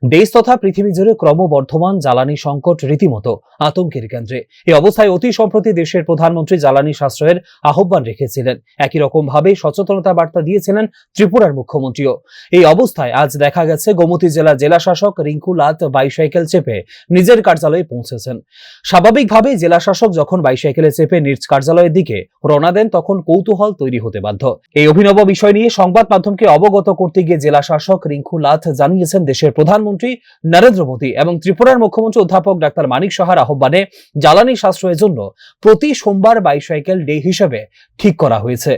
দেশ তথা পৃথিবী জুড়ে ক্রমবর্ধমান জ্বালানি সংকট রীতিমতো আতঙ্কের কেন্দ্রে। এই অবস্থায় অতি সম্প্রতি দেশের প্রধানমন্ত্রী জ্বালানি সাশ্রয়ের আহ্বান রেখেছিলেন। একই রকম ভাবে সচেতনতা বার্তা দিয়েছিলেন ত্রিপুরার মুখ্যমন্ত্রীও। এই অবস্থায় আজ দেখা গেছে গোমতী জেলা শাসক রিঙ্কু লাত বাইসাইকেল চেপে নিজের কার্যালয়ে পৌঁছেছেন। স্বাভাবিকভাবেই জেলা শাসক যখন বাইসাইকেলে চেপে নিজ কার্যালয়ের দিকে রওনা দেন তখন কৌতূহল তৈরি হতে বাধ্য। এই অভিনব বিষয় নিয়ে সংবাদ মাধ্যমকে অবগত করতে গিয়ে জেলা শাসক রিঙ্কু লাত জানিয়েছেন দেশের প্রধানমন্ত্রী নরেন্দ্র মোদী এবং ত্রিপুরার মুখ্যমন্ত্রী অধ্যাপক ডাক্তার মানিক সাহার আহ্বানে জ্বালানি সাশ্রয়ের জন্য প্রতি সোমবার বাইসাইকেল ডে হিসেবে ঠিক করা হয়েছে,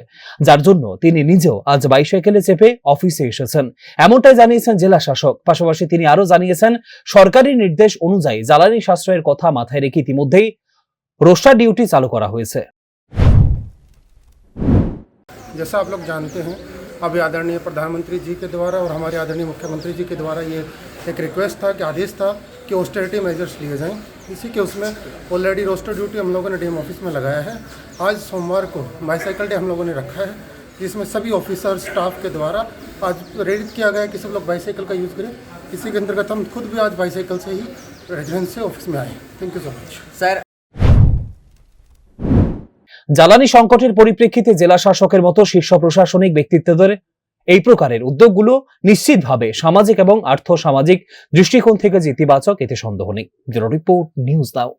যার জন্য তিনি নিজেও আজ বাইসাইকেলে চেপে অফিসে এসেছেন, এমনটাই জানিয়েছেন জেলা শাসক। পাশাপাশি তিনি আরো জানিয়েছেন সরকারি নির্দেশ অনুযায়ী জ্বালানি সাশ্রয়ের কথা মাথায় রেখে ইতিমধ্যেই রোস্টার ডিউটি চালু করা হয়েছে। जैसा आप लोग जानते हैं, अभी आदरणीय प्रधानमंत्री जी के द्वारा और हमारे आदरणीय मुख्यमंत्री जी के द्वारा ये एक रिक्वेस्ट था कि आदेश था कि ऑस्टेरिटी मेजर्स लिए जाएं। इसी के उसमें ऑलरेडी रोस्टर ड्यूटी हम लोगों ने डीएम ऑफिस में लगाया है। आज सोमवार को बाईसाइकिल डे हम लोगों ने रखा है, जिसमें सभी ऑफिसर स्टाफ के द्वारा आज प्रेरित किया गया कि सब लोग बाईसाइकिल का यूज़ करें। इसी के अंतर्गत हम खुद भी आज बाईसाइकिल से ही रेजिडेंस से ऑफिस में आए। Thank you so much sir. জ্বালানি সংকটের পরিপ্রেক্ষিতে জেলা শাসকের মতো শীর্ষ প্রশাসনিক ব্যক্তিত্বদের এই প্রকারের উদ্যোগগুলো নিশ্চিতভাবে সামাজিক এবং আর্থ সামাজিক দৃষ্টিকোণ থেকে যে ইতিবাচক, এতে সন্দেহ নেই। Bureau report, news now.